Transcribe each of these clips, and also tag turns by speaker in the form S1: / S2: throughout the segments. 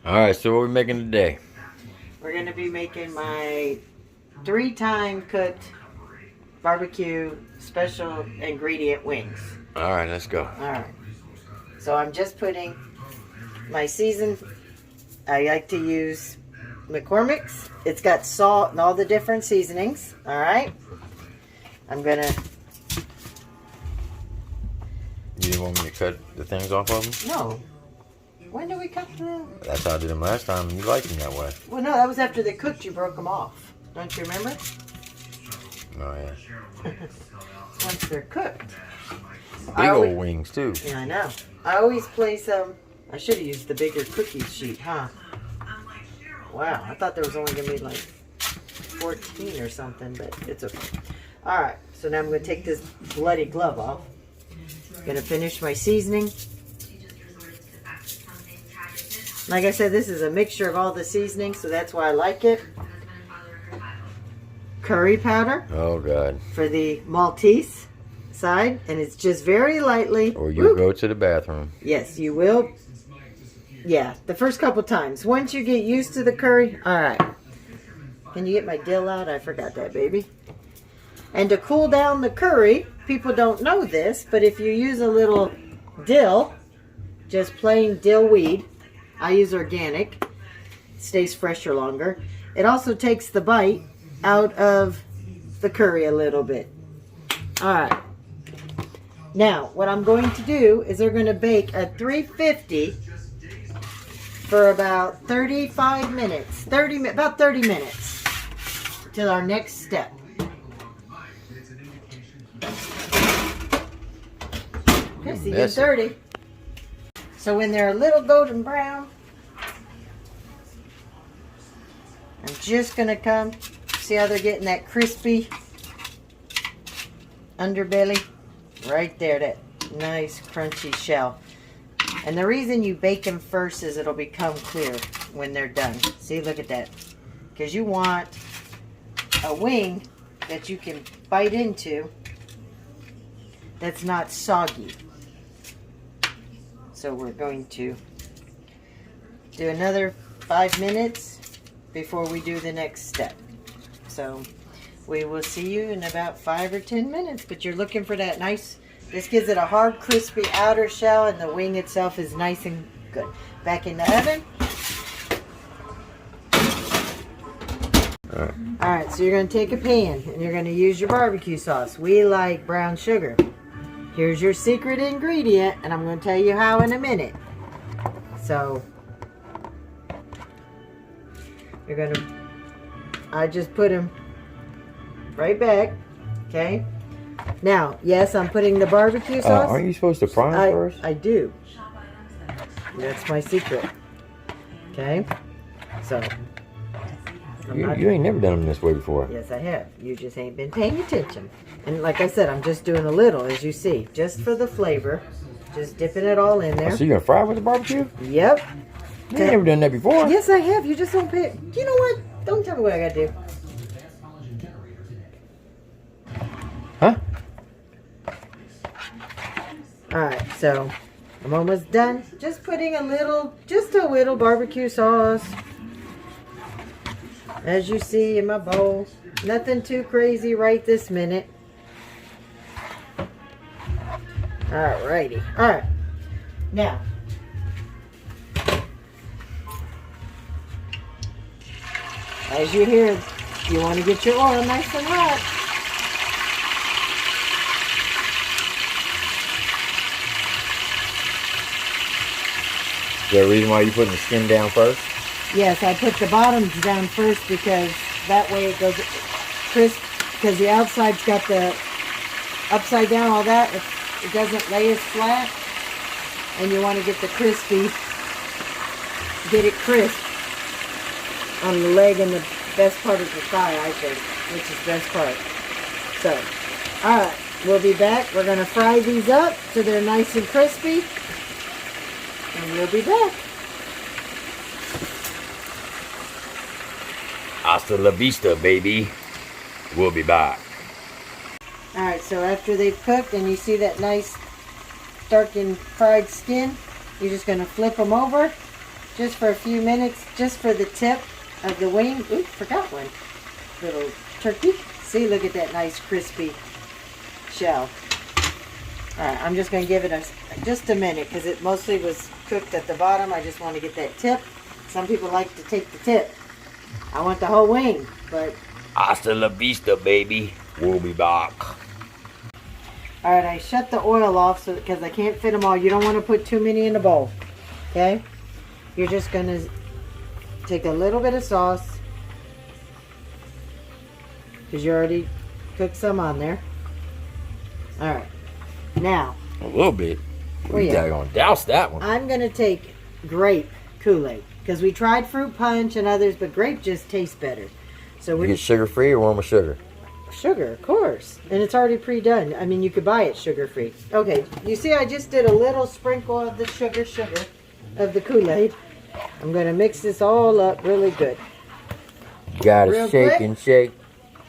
S1: Alright, so what are we making today?
S2: We're going to be making my 3-time cooked barbecue special ingredient wings.
S1: Alright, let's go.
S2: Alright. So I'm just putting my seasoned. I like to use McCormick's. It's got salt and all the different seasonings. Alright. I'm going to.
S1: You didn't want me to cut the things off of them?
S2: No. When did we cut them?
S1: That's how I did them last time, and you liked them that way.
S2: Well, no, that was after they cooked. You broke them off. Don't you remember?
S1: Oh, yeah.
S2: Once they're cooked.
S1: Big old wings, too.
S2: Yeah, I know. I always place them. I should have used the bigger cookie sheet, huh? Wow, I thought there was only going to be like 14 or something, but it's okay. All right, so now I'm going to take this bloody glove off. Going to finish my seasoning. Like I said, this is a mixture of all the seasonings, so that's why I like it. Curry powder.
S1: Oh, God.
S2: For the Maltese side, and it's just very lightly.
S1: Or you'll go to the bathroom.
S2: Yes, you will. Yeah, the first couple times. Once you get used to the curry, all right. Can you get my dill out? I forgot that, baby. And to cool down the curry, people don't know this, but if you use a little dill, just plain dill weed, I use organic, it stays fresher longer. It also takes the bite out of the curry a little bit. All right. Now, what I'm going to do is they're going to bake at 350 for about 35 minutes. About 30 minutes till our next step. Okay, see you in 30. So when they're a little golden brown, I'm just going to come, see how they're getting that crispy underbelly? Right there, that nice crunchy shell. And the reason you bake them first is it'll become clear when they're done. See, look at that. Because you want a wing that you can bite into that's not soggy. So we're going to do another 5 minutes before we do the next step. So we will see you in about 5 or 10 minutes, but you're looking for that nice, this gives it a hard, crispy outer shell, and the wing itself is nice and good. Back in the oven. All right, so you're going to take a pan, and you're going to use your barbecue sauce. We like brown sugar. Here's your secret ingredient, and I'm going to tell you how in a minute. So, you're going to, I just put them right back, okay? Now, yes, I'm putting the barbecue sauce.
S1: Aren't you supposed to fry them first?
S2: I do. That's my secret. Okay? So.
S1: You ain't never done them this way before.
S2: Yes, I have. You just ain't been paying attention. And like I said, I'm just doing a little, as you see. Just for the flavor. Just dipping it all in there.
S1: So you're going to fry it with the barbecue?
S2: Yep.
S1: You ain't never done that before.
S2: Yes, I have. You just don't pay it. You know what? Don't tell me what I got to do.
S1: Huh?
S2: Alright, so I'm almost done. Just putting just a little barbecue sauce. As you see in my bowl. Nothing too crazy right this minute. Alrighty. Alright. Now. As you hear, you want to get your oil nice and hot.
S1: Is there a reason why you're putting the skin down first?
S2: Yes, I put the bottoms down first because that way it goes crisp. Because the outside's got the upside down, all that. It doesn't lay as flat. And you want to get the crispy, get it crisp on the leg and the best part of the thigh, I think, which is the best part. So, alright, we'll be back. We're going to fry these up so they're nice and crispy. And we'll be back.
S1: Hasta la vista, baby. We'll be back.
S2: Alright, so after they've cooked and you see that nice dark and fried skin, you're just going to flip them over just for a few minutes, just for the tip of the wing. Ooh, forgot one. Little turkey. See, look at that nice crispy shell. All right, I'm just going to give it just a minute because it mostly was cooked at the bottom. I just want to get that tip. Some people like to take the tip. I want the whole wing, but...
S1: Hasta la vista, baby. We'll be back.
S2: All right, I shut the oil off because I can't fit them all. You don't want to put too many in the bowl, okay? You're just going to take a little bit of sauce because you already cooked some on there. All right, now.
S1: A little bit. We gonna douse that one.
S2: I'm going to take grape Kool-Aid because we tried fruit punch and others, but grape just tastes better. So
S1: you get sugar-free or one with sugar?
S2: Sugar, of course. And it's already pre-done. I mean, you could buy it sugar-free. Okay, you see I just did a little sprinkle of the sugar of the Kool-Aid. I'm going to mix this all up really good.
S1: You got to shake and shake.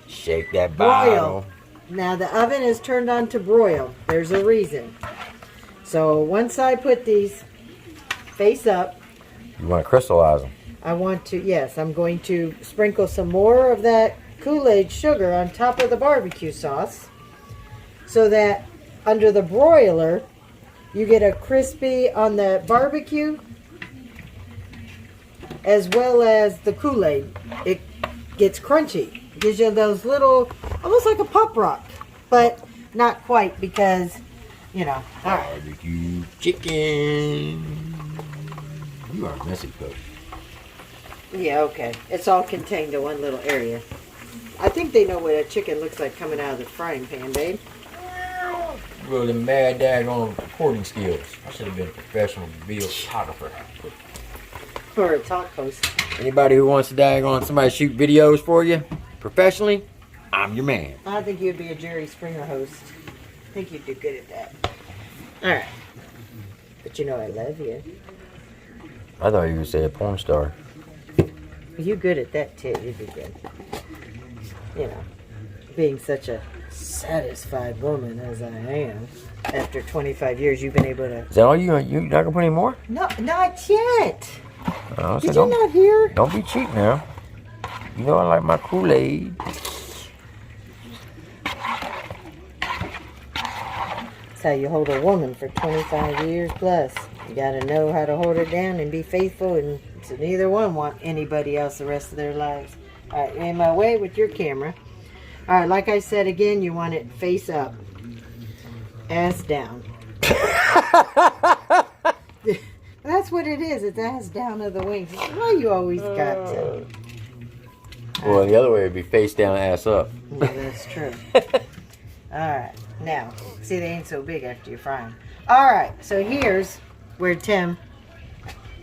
S1: Shake that bottle.
S2: Now, the oven is turned on to broil. There's a reason. So, once I put these face up.
S1: You want to crystallize them?
S2: I want to, yes. I'm going to sprinkle some more of that Kool-Aid sugar on top of the barbecue sauce so that under the broiler you get a crispy on the barbecue as well as the Kool-Aid. It gets crunchy. It gives you those little, almost like a pop rock, but not quite because, you know. All right.
S1: Barbecue chicken. You are a messy cook.
S2: Yeah, okay. It's all contained in one little area. I think they know what a chicken looks like coming out of the frying pan, babe.
S1: Really mad daggone recording skills. I should have been a professional video photographer.
S2: Or a talk host.
S1: Anybody who wants to daggone somebody shoot videos for you professionally, I'm your man.
S2: I think you'd be a Jerry Springer host. I think you'd do good at that. Alright. But you know I love you.
S1: I thought you would say a porn star.
S2: You're good at that too. You'd be good. You know, being such a satisfied woman as I am, after 25 years, you've been able to...
S1: Is that all you not gonna put any more?
S2: No, not yet. Did
S1: so
S2: you not hear?
S1: Don't be cheap now. You know I like my Kool-Aid.
S2: That's how you hold a woman for 25 years plus. You gotta know how to hold her down and be faithful, and so neither one want anybody else the rest of their lives. All right, in my way with your camera. All right, like I said again, you want it face up, ass down. That's what it is. It's ass down of the wings. Why you always got to?
S1: Well, the other way would be face down, ass up.
S2: Yeah, that's true. All right, now see they ain't so big after you fry them. All right, so here's where Tim.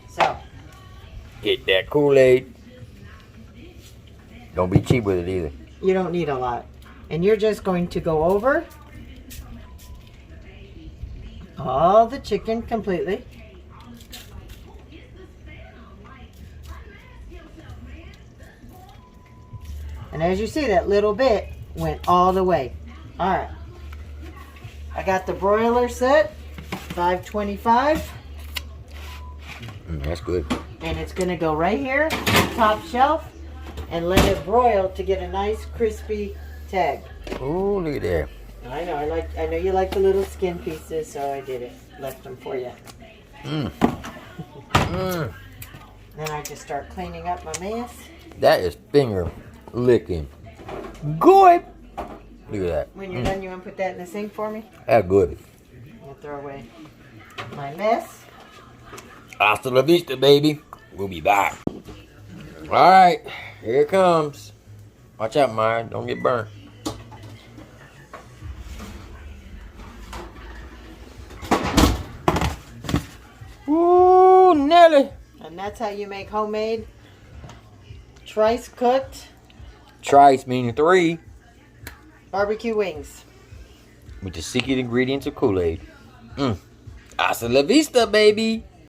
S2: So
S1: get that Kool-Aid. Don't be cheap with it either.
S2: You don't need a lot. And you're just going to go over all the chicken completely. And as you see, that little bit went all the way. All right. I got the broiler set, 525.
S1: That's good.
S2: And it's going to go right here, top shelf, and let it broil to get a nice crispy tag.
S1: Ooh, look at that.
S2: I know. I know you like the little skin pieces, so I did it. Left them for you.
S1: Then
S2: I just start cleaning up my mess.
S1: That is finger licking good. Look at that.
S2: When you're done, you want to put that in the sink for me?
S1: That's good.
S2: I'll throw away my mess.
S1: Hasta la vista, baby. We'll be back. All right, here it comes. Watch out, Maya. Don't get burnt. Ooh, Nelly.
S2: And that's how you make homemade trice cooked
S1: Trice meaning 3.
S2: barbecue wings.
S1: With the secret ingredients of Kool-Aid. Hasta la vista, baby.